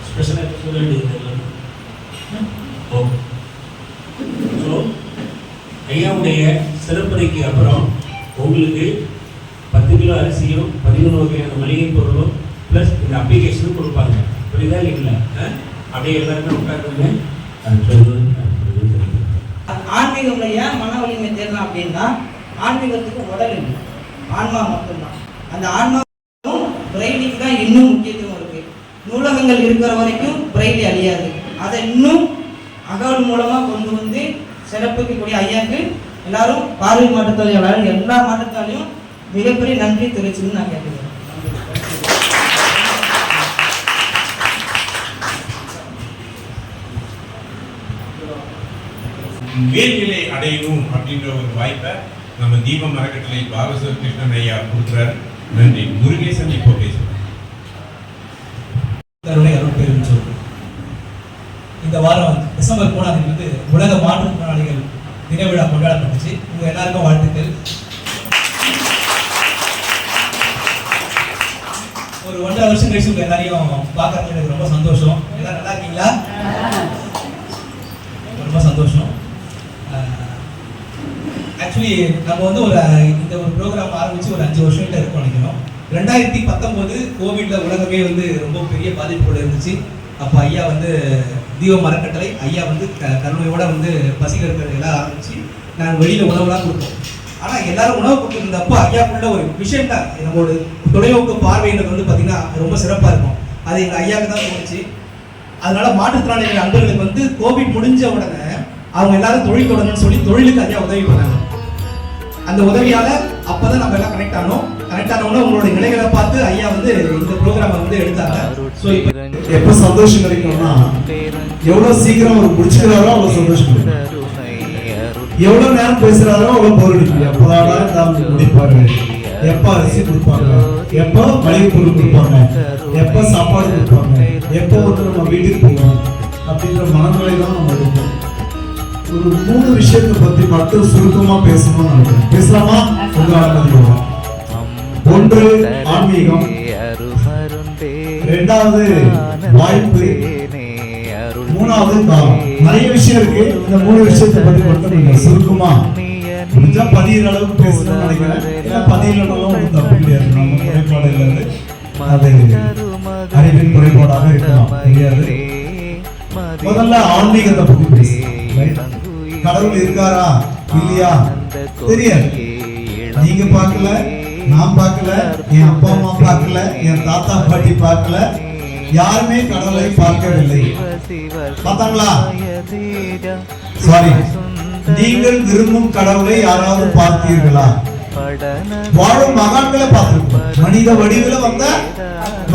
ஸ்பெஷலாக சொல்ல வேண்டியது இல்லை. ஓகே. ஸோ ஐயாவுடைய சிறப்புரைக்கு அப்புறம் உங்களுக்கு 10 கிலோ அரிசியும் 13 வகையான மளிகை பொருளும் ப்ளஸ் இந்த அப்ளிகேஷனும் கொடுப்பாங்க. புரியுதா இல்லைங்களா? அப்படியே எல்லாருமே உட்காந்துங்க. ஆன்மீகம்ல ஏன் மன வலிமை தேடலாம் அப்படின்னா, ஆன்மீகத்துக்கு உடல் இல்லை, ஆன்மா மட்டும்தான். அந்த ஆன்மாவும் பிரெய்லிக்கு தான் இன்னும் முக்கியத்துவம் இருக்கு. நூலகங்கள் இருக்கிற வரைக்கும் பிரெய்லி அழியாது. அதை இன்னும் அகவல் மூலமா கொண்டு வந்து சிறப்புக்கக்கூடிய ஐயாக்கு எல்லாரும் பார்வை மாற்றத்தாலையும் எல்லா மாற்றத்தாலையும் மிகப்பெரிய நன்றி தெரிவிச்சுன்னு நான் கேட்கிறேன். மேல்நிலை அடையணும் அப்படின்ற ஒரு வாய்ப்பை நம்ம தீபம் அறக்கட்டளை பாலசுவர் கிருஷ்ணன் ஐயா கொடுக்குறாரு. நன்றி. முருகேசன் இப்போ பேசுகிறேன். இந்த வாரம் டிசம்பர் 3 உலக மாற்றுத்திறனாளிகள் தின விழா கொண்டாடப்பட்டுச்சு. உங்க எல்லாருக்கும் வாழ்த்துக்கள். ஒரு 1.5 வருஷம் கழிச்சு உங்க எல்லாரையும் பார்க்கறது எனக்கு ரொம்ப சந்தோஷம். எல்லாரும் நல்லா இருக்கீங்களா? ரொம்ப சந்தோஷம். ஆக்சுவலி நம்ம வந்து இந்த ஒரு ப்ரோக்ராம் ஆரம்பிச்சு ஒரு 5 வருஷம் இருக்கும் நினைக்கிறோம். 2019 கோவிட்ல உலகமே வந்து ரொம்ப பெரிய பாதிப்புகள் இருந்துச்சு. அப்போ ஐயா வந்து தீபம் அறக்கட்டளை ஐயா வந்து கருணையோட வந்து பசிகள் எல்லாம் ஆரம்பிச்சு நாங்கள் வெளியில உணவுலாம் கொடுத்தோம். ஆனால் எல்லாரும் உணவு கொடுத்துருந்தப்போ ஐயாக்குள்ள ஒரு விஷயம் தான், நம்மளோட தொலைநோக்கு பார்வையினர் வந்து பார்த்தீங்கன்னா ரொம்ப சிறப்பாக இருக்கும். அது எங்கள் ஐயாவுக்கு தான் தோணுச்சு. அதனால மாற்றுத்திறனாளிகள் அன்பர்களுக்கு வந்து கோவிட் முடிஞ்ச உடனே அவங்க எல்லாரும் தொழில் தொடங்கணும்னு சொல்லி தொழிலுக்கு ஐயா உதவி பண்ணாங்க. அந்த உதவியால அப்பதான் நம்ம எல்லாம் கனெக்ட் ஆனோம். கனெக்ட் ஆனவங்க உங்களுடைய நிலைகளை பார்த்து ஐயா வந்து இந்த ப்ரோக்ராம் வந்து எடுத்தாங்க. ஸோ எப்போ சந்தோஷம் கிடைக்கும்னா, எவ்வளவு சீக்கிரம் அவர் முடிச்சுக்கிறாரோ அவ்வளவு சந்தோஷம் கிடைக்கும். எவ்வளவு நேரம் பேசுறாரோ அவ்வளவு போர் அடிக்கும். எப்பதான் முடிப்பாரு, எப்ப அரிசி கொடுப்பாங்க, எப்போ மளிகை பொருள் கொடுப்பாங்க, எப்ப சாப்பாடு கொடுப்பாங்க, எப்போ வந்து நம்ம வீட்டுக்கு போவோம் அப்படின்ற மனநிலை தான் நம்ம இருக்கும். ஒரு 3 விஷயத்தை பத்தி மட்டும் சுருக்கமா பேசணும்னு நினைக்கிறேன். பேசலாமா? உங்க ஆரம்பிக்கலாம். 1 ஆன்மீகம், 2வது வாய்ப்பு, 3வது காலம். நிறைய விஷயம் இருக்கு. இந்த 3 விஷயத்தை பத்தி மட்டும் நீங்க சுருக்கமா முடிஞ்சா 10 அளவுக்கு பேசணும்னு நினைக்கிறேன். ஏன்னா 10 அளவும் தப்பு கிடையாது. நம்ம குறைபாடு இல்லை, அது அறிவின் குறைபாடாக இருக்கலாம், தெரியாது. முதல்ல ஆன்மீகத்தை பத்தி பேச. கடவுள் இருக்காரா இல்லையா தெரியாது. நீங்க பார்க்கல, நான் பார்க்கல, என் அப்பா அம்மா பார்க்கல, என் தாத்தா பாட்டி பார்க்கல, யாருமே கடவுளை பார்க்கவில்லை. பார்த்தாங்களா? சாரி, நீங்கள் விரும்பும் கடவுளை யாராவது பார்த்தீர்களா? வாழும் மகான்களை பார்த்திருக்கோம், மனித வடிவில் வந்த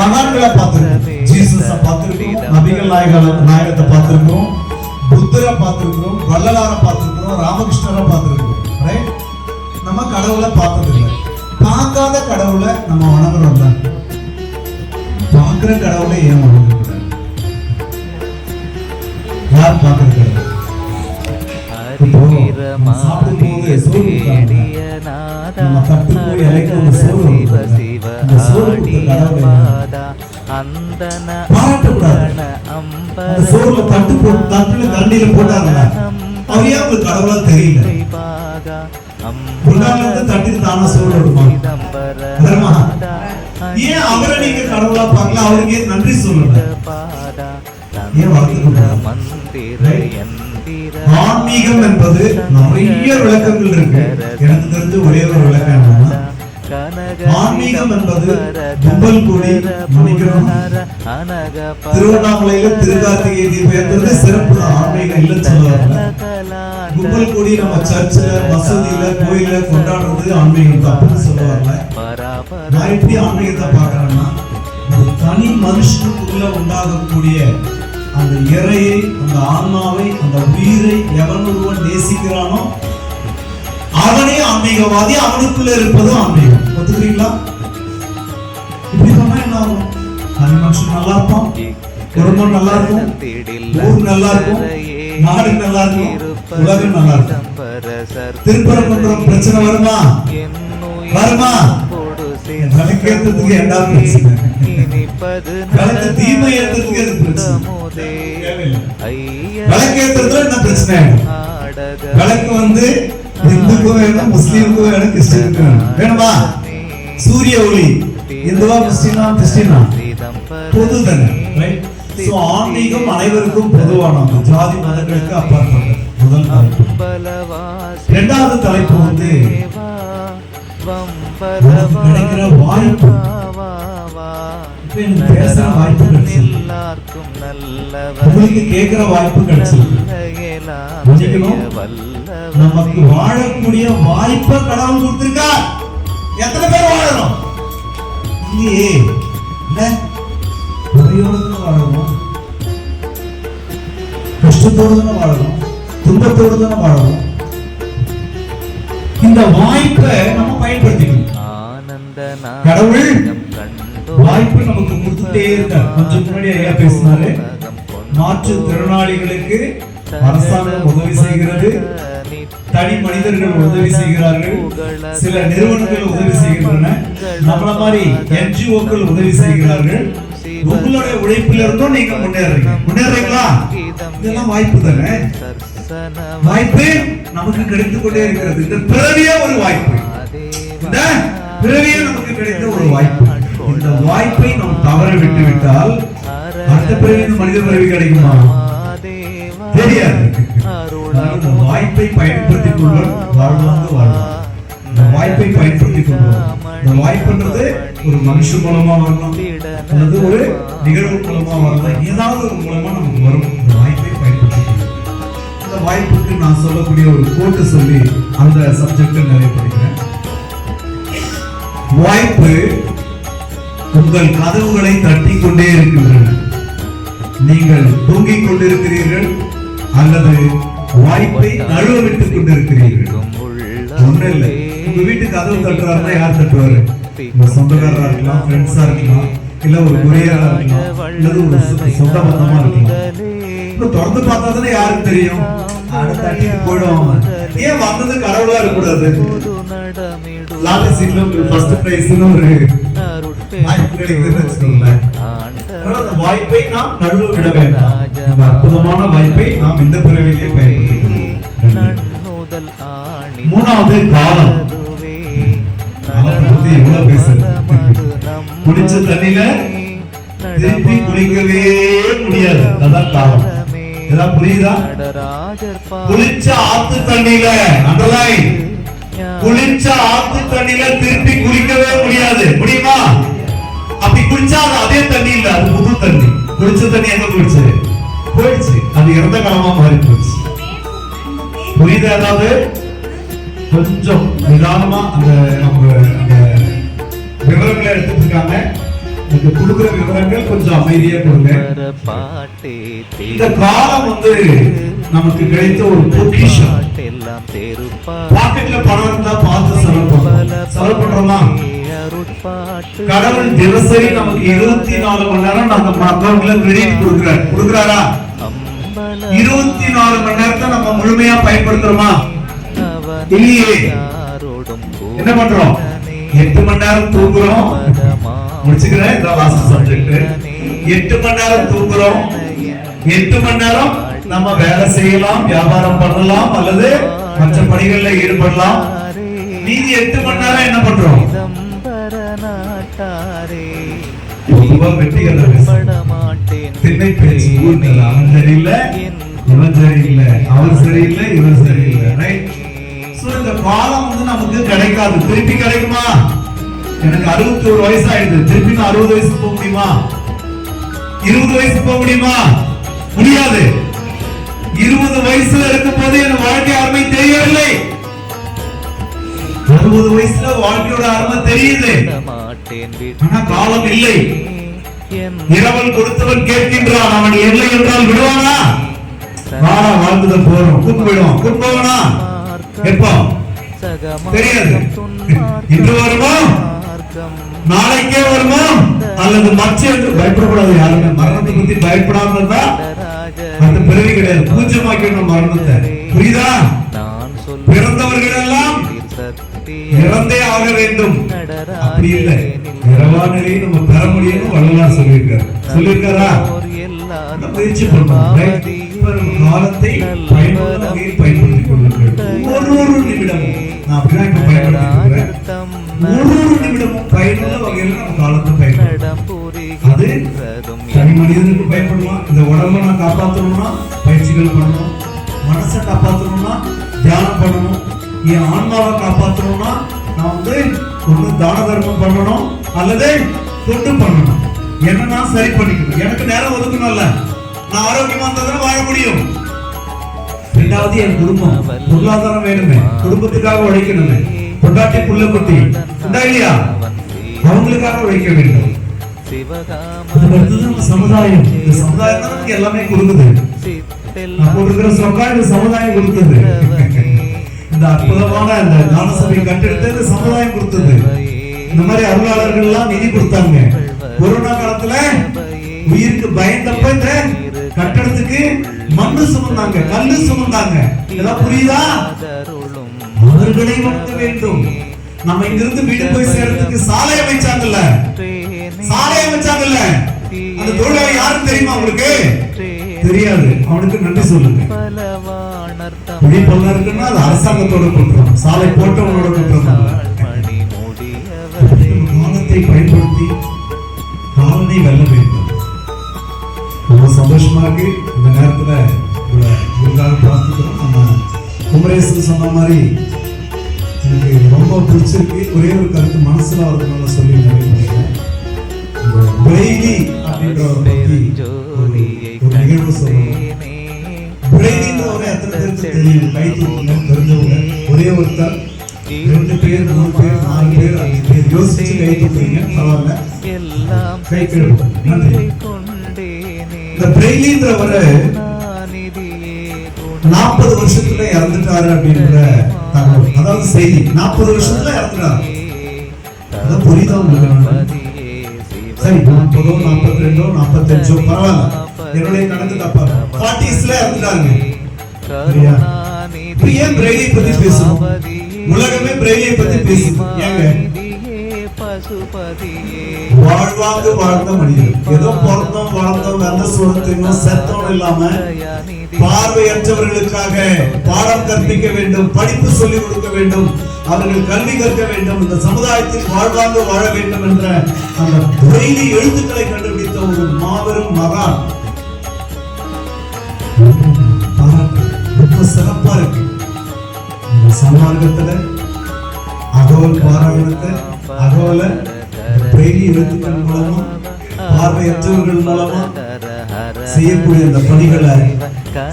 மகான்களை பார்த்திருக்கோம். ஜீசஸை பார்த்திருக்கோம், நபிகள் நாயகத்தை பார்த்திருக்கோம், புத்தரை பார்த்திருக்கிறோம், வள்ளலாரை பார்த்திருக்கிறோம், ராமகிருஷ்ணரை பார்த்திருக்கிறோம். ரைட்? நம்ம கடவுளை பார்த்ததில்லை. பார்க்காத கடவுளை நம்ம வணங்குறோம் தான். பார்க்கிற கடவுளை ஏன் வணங்கக்கூடாது? யார் பார்க்கறது? சாப்பிடும்போது சோறு நம்ம தட்டு போய் இலைக்கு ஒரு சோறு, அந்த சோறு கடவுளை பாராட்டக்கூடாது. அந்த சோறுல தட்டு போட்டு தட்டுல கரண்டியில போட்டாங்க, அவையே அவங்க கடவுளா தெரியல. தட்டுக்கு தானா சோறு எடுப்பாங்க. ஏன் அவரை நீங்க கடவுளா பார்க்கல? அவருக்கு ஏன் நன்றி சொல்லல? ஏன் ஆன்மீகம் என்பது நிறைய விளக்கங்கள் இருக்கு. எனக்கு தெரிஞ்சு ஒரே ஒரு விளக்கம் என்னன்னா, ஆன்மீகம் என்பது கும்பல் கூடி மணிக்கணும். திருவண்ணாமலையில திருக்கார்த்திகை தீபம் சிறப்பு தான், ஆன்மீகம் இல்லைன்னு சொல்லுவாங்க. கும்பல் கூடி நம்ம சர்ச்சில், மசூதியில, கோயில கொண்டாடுறது ஆன்மீகம் தப்புன்னு சொல்லுவாங்க. நான் எப்படி ஆன்மீகத்தை பார்க்கறேன்னா, ஒரு தனி மனுஷனுக்குள்ள உண்டாகக்கூடிய அந்த இறையை, அந்த ஆன்மாவை, அந்த உயிரை எவன் ஒருவன் நேசிக்கிறானோ அவனே ஆன்மீகவாதி. அவனுக்குள்ள இருப்பது ஆன்மீகம். ஒத்துக்கிறீங்களா? இப்படி சொன்னா என்ன ஆகும்? தனி மனுஷன் நல்லா இருப்பான், குடும்பம் நல்லா இருக்கும், ஊர் நல்லா இருக்கும், நாடு நல்லா இருக்கும், உலகம் நல்லா இருக்கும். திருப்பரங்குன்றம் பிரச்சனை வருமா? வருமா? கேட்கறதுக்கு என்ன பிரச்சனை? விளக்கு தீமை ஏத்துறதுக்கு எது பிரச்சனை தேவையில்லை. விளக்கு ஏத்துறதுல என்ன பிரச்சனை? விளக்கு வந்து இந்துக்கும் வேணும், முஸ்லீமுக்கும் வேணும், கிறிஸ்டினுக்கும் வேணும். வேணுமா? சூரிய ஒளி இந்துவா கிறிஸ்டினா பொது தானே, ரைட்? சோ ஆன்மீகம் அனைவருக்கும் பொதுவானது, ஜாதி மதங்களுக்கு அப்பாற்பட்டது. முதல் தலைப்பு. இரண்டாவது தலைப்பு வந்து கிடைக்கிற வாய்ப்பு. இப்ப எனக்கு பேசுற வாய்ப்பு கிடைச்சிருக்கு, உங்களுக்கு கேட்கிற வாய்ப்பு கிடைச்சிருக்கு. புரிஞ்சுக்கணும், நமக்கு வாழக்கூடிய வாய்ப்பை கடவுள் கொடுத்திருக்கா. எத்தனை பேர் வாழணும்? இல்லையே, இல்ல குறையோடு தான் வாழணும், கஷ்டத்தோடு தானே வாழணும், துன்பத்தோடு தானே வாழணும். இந்த வாய்ப்பை நம்ம பயன்படுத்திக்கணும். கடவுள் வாய்ப்பு நமக்கு கொடுத்துட்டே இருக்கார். கொஞ்சம் முன்னாடி ஐயா பேசினாரு, மாற்றுத்திறனாளிகளுக்கு அரசாங்கம் உதவி செய்கிறது, தனி மனிதர்கள் உதவி செய்கிறார்கள், சில நிறுவனங்கள் உதவி செய்கின்றன, நம்மள மாதிரி என்ஜிஓக்கள் உதவி செய்கிறார்கள். உங்களுடைய உழைப்பில இருந்தும் நீங்க முன்னேறீங்களா? இதெல்லாம் வாய்ப்பு தானே. வாய்ப்பு நமக்கு கிடைத்துக் கொண்டே இருக்கிறது. இந்த பிறவியே ஒரு வாய்ப்பு, இந்த பிறவியே நமக்கு கிடைத்த ஒரு வாய்ப்பு. இந்த வாய்ப்பை நாம் தவற விட்டு விட்டால் அடுத்த பிறவி மனித பிறவி கிடைக்குமா? தெரியாது. இந்த வாய்ப்பை பயன்படுத்திக் கொள்வோம், வாழ்வாங்க வாழ்வோம். இந்த வாய்ப்பை பயன்படுத்திக் கொள்வோம். இந்த வாய்ப்புன்றது ஒரு மனுஷன் மூலமா வரலாம், அல்லது ஒரு நிகழ்வு மூலமா வரலாம், ஏதாவது ஒரு மூலமா நமக்கு வரும். இந்த வாய்ப்பை பயன்படுத்திக் கொள்வோம். இந்த வாய்ப்புக்கு நான் சொல்லக்கூடிய ஒரு கோட்டு சொல்லி அந்த சப்ஜெக்ட் நிறைய படிக்கிறேன். வாய்ப்பு உங்கள் கதவுகளை தட்டி கொண்டே இருக்கின்றன. நீங்கள் தூங்கிக் கொண்டிருக்கிறீர்கள் அல்லது வாய்ப்பை நழுவ விட்டுக் கொண்டிருக்கிறீர்கள். ஒண்ணு இல்லை, உங்க வீட்டு கதவு தட்டுறாருன்னா யார் தட்டுவாரு? உங்க சொந்தக்காரரா இருக்கலாம், ஃப்ரெண்ட்ஸா இருக்கலாம், இல்ல ஒரு கொரியரா இருக்கலாம், இல்லது ஒரு சொந்த பந்தமா இருக்கலாம். இப்ப தொடர்ந்து பார்த்தா தானே யாருக்கு தெரியும்? அடுத்த அடிக்கு போயிடுவாங்க. ஏன் வந்தது கடவுளா இருக்கக்கூடாது? லாட்டரி சீட்ல ஃபர்ஸ்ட் பிரைஸ்னு ஒரு வாய்ப்பு கிடைக்குதுன்னு வச்சுக்கோங்களேன். அந்த வாய்ப்பை நாம் நழுவ விட வேண்டாம். இந்த அற்புதமான வாய்ப்பை நாம் இந்த பிறவிலே பயன்படுத்திக்கணும். மூணாவது காலம். காலத்தை பத்தி எவ்வளவு பேசுறது? குளிச்ச தண்ணியில திருப்பி குளிக்கவே முடியாது, அதான் காலம். இதெல்லாம் புரியுதா? குளிச்ச ஆத்து தண்ணியில அண்டர்லைன், குளிச்ச ஆத்து தண்ணியில திருப்பி குளிக்கவே முடியாது. முடியுமா? அப்படி குளிச்சா அது அதே தண்ணி இல்ல, அது புது தண்ணி. குளிச்ச தண்ணி எங்க போயிடுச்சு? போயிடுச்சு, அது இறந்த காலமா மாறி போயிடுச்சு. புரியுதா? அதாவது கொஞ்சம் நிதானமா அந்த நம்ம அந்த விவரங்களை எடுத்துட்டு இருக்காங்க. நீங்க கொடுக்குற விவரங்கள் கொஞ்சம் அமைதியா கொடுங்க. இந்த காலம் வந்து நமக்கு கிடைத்த ஒரு பொக்கிஷம். பாக்கெட்ல பணம் இருந்தா பார்த்து செலவு பண்றோமா? கடவுள் தினசரி நமக்கு 24 மணி நேரம் நம்ம அக்கௌண்ட்ல கிரெடிட் கொடுக்குறாரா? 24 மணி நேரத்தை நம்ம முழுமையா பயன்படுத்துறோமா? இல்லையே. என்ன பண்றோம்? 8 மணி நேரம் தூங்குறோம். முடிச்சுக்கிறேன், இந்த லாஸ்ட் சப்ஜெக்ட். 8 மணி நேரம் தூங்குறோம், 8 மணி நேரம் நம்ம வேலை செய்யலாம், வியாபாரம் பண்ணலாம், அல்லது மற்ற பணிகள்ல ஈடுபடலாம். மீதி 8 மணி நேரம் என்ன பண்றோம்? பொதுவா வெட்டிகள் திண்ணை பேச்சு, அவன் சரியில்லை, இவன் சரியில்லை, அவர் சரியில்லை, இவர் சரியில்லை, ரைட்? சோ இந்த காலம் வந்து நமக்கு கிடைக்காது. திருப்பி கிடைக்குமா? எனக்கு 61 வயசு ஆயிடுது, திருப்பி நான் 60 வயசுக்கு போக முடியுமா? 20 வயசுக்கு போக முடியுமா? முடியாது. 20 வயசுல இருக்கும் போது என் வாழ்க்கை அருமை தெரியவில்லை. 60 வயசுல வாழ்க்கையோட அருமை தெரியுது, ஆனா காலம் இல்லை. இரவல் கொடுத்தவன் கேட்கின்றான், அவன் இல்லை என்றால் விடுவானா? வாடா வாழ்ந்துதான் போறோம், கூட்டு போயிடுவான், கூட்டு போவனா? எப்போ தெரியாது. இன்று வருமா, நாளைக்கே வருமா, அல்லது மச்ச என்று பயப்படக்கூடாது. யாருமே மரணத்தை பத்தி பயப்படாம இருந்தா அந்த பிறவி கிடையாது. பூஜ்யமாக்கணும் மரணத்தை. புரியுதா? பிறந்தவர்கள் எல்லாம் இறந்தே ஆக வேண்டும். அப்படி இல்லை, இரவா நிலையை நம்ம பெற முடியும்னு வள்ளலார் சொல்லியிருக்காரா? முயற்சி பண்ணணும். காலத்தை பயனுள்ள வகையில் பயன்படுத்திக் கொள்ளுங்கள். ஒரு நிமிடமும் நான் அப்படிதான் இப்ப பயன்படுத்திக்கிறேன். ஒரு நிமிடமும் பயனுள்ள வகையில் நம்ம காலத்தை பயன்படுத்தணும். அது தனி மனிதனுக்கு பயன்படலாம். இந்த உடம்பை நான் காப்பாற்றணும்னா பயிற்சிகள் பண்ணணும். மனசை காப்பாற்றணும்னா தியானம் பண்ணணும். என் ஆன்மாவை காப்பாற்றணும்னா நான் ஒண்ணு தான தர்மம் பண்ணணும் அல்லது தொண்டு பண்ணணும். என்ன நான் சரி பண்ணிக்கணும். எனக்கு நேரம் ஒதுக்கணும்ல. நான் ஆரோக்கியமா இருந்தா வாழ முடியும். இரண்டாவது என் குடும்பம், பொருளாதாரம் வேணுமே, குடும்பத்துக்காக உழைக்கணுமே. பொண்டாட்டி புள்ள குட்டி உண்டா இல்லையா, அவங்களுக்காக உழைக்க வேண்டும். நம்ம சமுதாயம், இந்த சமுதாயம் தான் நமக்கு எல்லாமே கொடுக்குது. நம்ம இருக்கிற சொக்கா இந்த சமுதாயம் கொடுத்தது. இந்த அற்புதமான இந்த ஞான சபை கட்டெடுத்து இந்த சமுதாயம் கொடுத்தது. இந்த மாதிரி அருளாளர்கள் எல்லாம் நிதி கொடுத்தாங்க. கொரோனா காலத்துல உயிருக்கு பயந்தப்ப இந்த கட்டடத்துக்கு மண்ணு சுமந்தாங்க, கல்லு சுமந்தாங்க. இதெல்லாம் புரியுதா? அவர்களை வணங்க வேண்டும். நம்ம இங்கிருந்து வீடு போய் சேர்றதுக்கு சாலை அமைச்சாங்கல்ல, அந்த தொழிலாளி யாரும் தெரியுமா உங்களுக்கு? தெரியாது. அவனுக்கு நன்றி சொல்லுங்க. விழிப்பெல்லாம் இருக்குன்னா அது அரசாங்கத்தோட குற்றம், சாலை போட்டவனோட குற்றம். காலத்தை பயன்படுத்தி காலனை வெல்ல வேண்டும். ரொம்ப சந்தோஷமா இருக்கு. இந்த நேரத்துல உங்களுக்காக பிரார்த்திக்கிறோம். நம்ம குமரேசன் சொன்ன மாதிரி எனக்கு ரொம்ப பிடிச்சிருக்கு. ஒரே ஒரு கருத்து மனசுல அவர்களால சொல்லி நிறைவேற்றேன். பிரெய்லி அப்படின்றவரை பத்தி ஒரு நிகழ்வு சொல்லணும். பிரெய்லின்ற ஒரு எத்தனை பேருக்கு தெரியும்? கை தூக்குங்க, தெரிஞ்சவங்க. ஒரே ஒருத்தர், 2 பேர், 3 பேர், 4 பேர், 5 பேர் யோசிச்சு கை தூக்குறீங்க. பரவாயில்ல, கை கழுவு. நன்றி. இந்த பிரெய்லின்றவரை 40 வருஷத்துல இறந்துட்டாரு அப்படின்ற தகவல், அதாவது செய்தி. 40 வருஷத்துல இறந்துட்டாரு. அதான் புரியுதா உங்களுக்கு? சரி, 40, 42, 45 பரவாயில்ல, என்னுடைய கணக்கு தப்பா 40ஸ்ல இறந்துட்டாங்க. இப்ப ஏன் பிரெய்லியை பத்தி பேசணும்? உலகமே பிரெய்லியை பத்தி பேசுது. ஏங்க? வாழ்வாங்க வாழ்ந்த மனிதர். ஏதோ பிறந்தோம் வளர்ந்தோம் வெந்த சூழத்தையும் செத்தோம் இல்லாம பார்வையற்றவர்களுக்காக பாடம் கற்பிக்க வேண்டும், படிப்பு சொல்லிக் கொடுக்க வேண்டும், அவர்கள் கல்வி கற்க வேண்டும், இந்த சமுதாயத்தில் வாழ்வாங்க வாழ வேண்டும் என்ற அந்த பிரெய்லி எழுத்துக்களை கண்டுபிடித்த ஒரு மாபெரும் மகான். ரொம்ப சிறப்பா இருக்கு. இந்த சன்மார்க்கத்துல அகவல் பாராயணத்தை, அகவல பிரெய்லி எழுத்துக்கள் மூலமா பார்வையற்றவர்கள் மூலமா செய்யக்கூடிய அந்த பணிகளை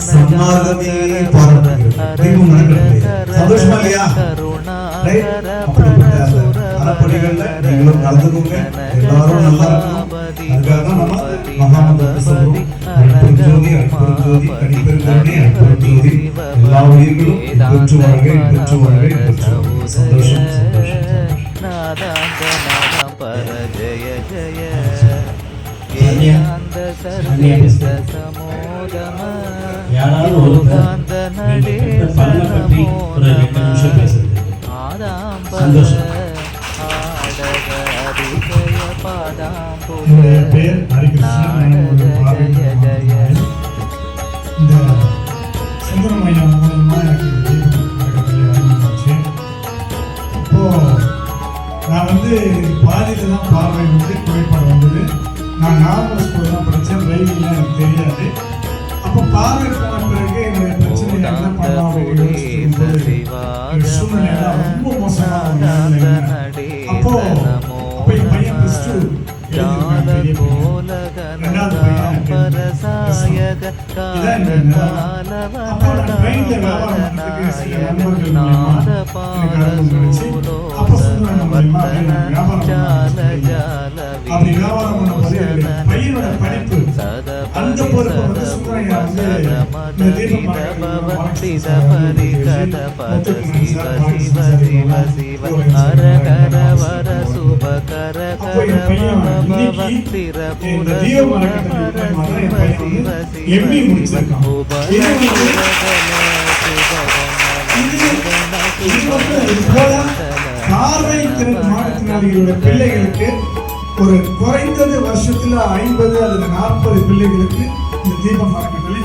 சன்மார்க்கமே பாராட்டுகிறது. சந்தோஷமா இல்லையா? அப்படிப்பட்ட அந்த அறப்பணிகள்ல நீங்களும் கலந்துக்கோங்க. எல்லாரும் நல்லா இருக்கணும். அதுக்காக தான் நம்ம மகாமந்திரத்தை சொல்றோம். அற்புதஜோதி, அற்புதஜோதி, கனிப்பெருங்கருணை, அற்புதஜோதி, எல்லா உயிர்களும் பெற்று வாழ்க, பெற்று வாழ்க, பெற்று வாழ்க. சந்தோஷம், சந்தோஷம். யாராவது ஒருத்தர் பலனை பற்றி ஒரு 2 நிமிஷம் பேசுறது சந்தோஷம். என்னுடைய பெயர் ஹரிகிருஷ்ணன். இந்த சுந்தரமையா மூலமா எனக்கு அறிமுகமாச்சு. இப்போ நான் பாதியில தான் பார்வை குறைபாடு வந்தது. நான் நார்மல் ஸ்கூல் தான் படித்தேன். பிரெய்லிலாம் எனக்கு தெரியாது. அப்போ பார்வை போன பிறகு என்னுடைய பிரச்சனை என்ன பண்ணலாம் அப்படின்னு சூழ்நிலை ரொம்ப மோசமாக. அப்போ என் பையன் +2 எழுதியிருக்கான், பெரிய பையன். 2வது பையன் இதான் என்னுடைய நிலைமை. அப்போ நான் ட்ரெயின்ல வியாபாரம் பண்ணுறதுக்கு சில நண்பர்கள் மூலமா எனக்கு அனுபவம் கிடைச்சு. அப்போ சொல்லுவேன் மூலமா வியாபாரம் அப்படி வியாபாரம் பண்ணும்போது பையனோட படிப்பு அந்த பொறுப்பு சுப்ரையா இந்த தீபம் எம்பி முடிச்சிருக்கான். இது போல பார்வை திறன் மாற்றுத்திறனாளிகளுடைய பிள்ளைகளுக்கு ஒரு குறைந்தது வருஷத்துல 50 அல்லது 40 பிள்ளைகளுக்கு இந்த தீபம் அறக்கட்டளை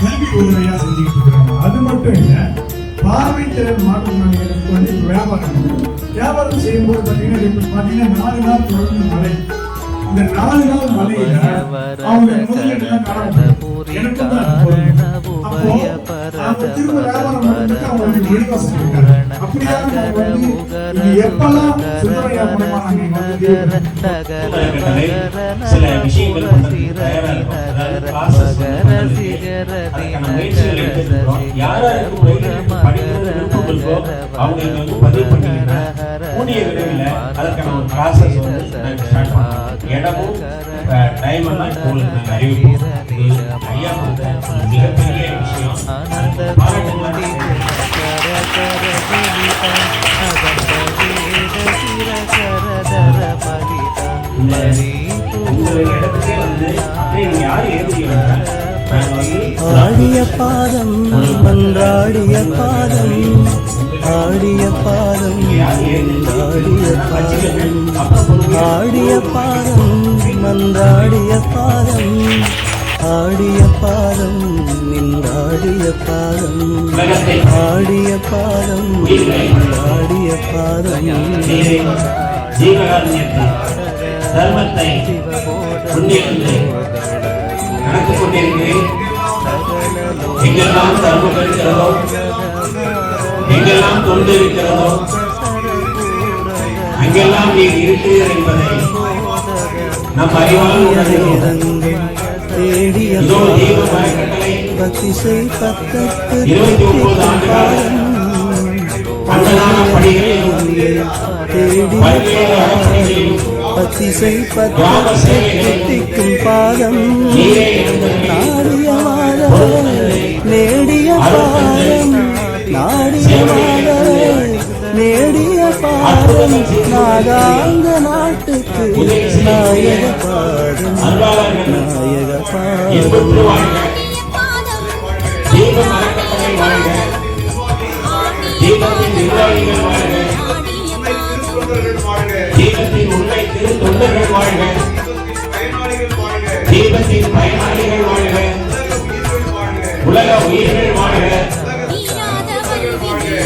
கல்வி உதவியா செஞ்சுக்கிட்டு இருக்கிறாங்க. அது மட்டும் இல்ல, பார்வை திறன் மாற்றுத்திறனாளிகளுக்கு வந்து வியாபாரம் செய்யும்போது பாத்தீங்கன்னா 4 நாள் தொடர்ந்து மழை. இந்த 4 நாள் மழையில அவங்க முதலீடுலாம் எனக்கு அப்போ திரும்ப வியாபாரம் பண்ணிட்டு அவங்களுக்கு வெளிவாசம் இருக்காரு. அப்படியா எப்பெல்லாம் சுந்தரையா மூலமா சில விஷயங்கள் பண்றதுக்கு தயாரா இருக்கும். அதாவது process அதுக்கான முயற்சிகள் எடுத்துட்டு இருக்கோம். யாராருக்கு படிக்கிறது விருப்பம் இருக்கோ அவங்களுக்கு வந்து பதிவு பண்ணீங்கன்னா கூடிய விரைவில் அதற்கான ஒரு ப்ராசஸ் வந்து நாங்கள் ஸ்டார்ட் பண்ணுவோம். இடமும் டைம் எல்லாம் உங்களுக்கு நாங்கள் அறிவிப்போம். இது ஐயா கொடுத்த ஒரு மிகப்பெரிய விஷயம். பாராட்டுங்களாக இந்த இடத்துக்கே வந்து அப்படியே நீங்க யாரு எழுதிங்க ஆடிய பாதம் மன்றாடிய பாதம் ஆடிய பாதம் மன்றாடிய பாதம் ஆடிய பாதம் மன்றாடிய பாதம் ஆடிய பாதம் நின்றாடிய பாதம் ஆடிய பாதம் நின்றாடிய பாதம் ஜீவகாருண்யத்தை தர்மத்தை புண்ணியத்தை நடந்து கொண்டிருக்கிறேன். எங்கெல்லாம் தர்மம் இருக்கிறதோ, எங்கெல்லாம் தொண்டு இருக்கிறதோ, அங்கெல்லாம் நீ இருக்கிறீர் என்பதை நம் அறிவால் உணர்கிறோம். இதோ தீபம் அறக்கட்டளை 29 ஆண்டுகள் அன்னதான பணிகளிலும் பல்வேறு அறப்பணிகளிலும் பத்திசை பத்திக்கும் பாதம் நாடிய மாதவ நேடிய பாதம் நாடிய மாதவ நேடிய பாதம் நாகாந்த நாட்டுக்கு நாயக பாதம் நாயக பாதம் தீபம் அறக்கட்டளை வாழ்க, தீபத்தின் நிர்வாகிகள் வாழ்க, தீபத்தின் உண்மை திரு தொண்டர்கள் வாழ்க, தீபத்தின் பயனாளிகள் வாழ்க, உலக உயிர்கள் வாழ்க,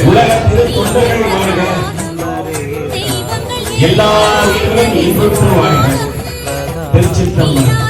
உலக திரு தொண்டர்கள் வாழ்க, எல்லா உயிர்களும் இன்புற்று வாழ்க. திருச்சிற்றம்பலம்.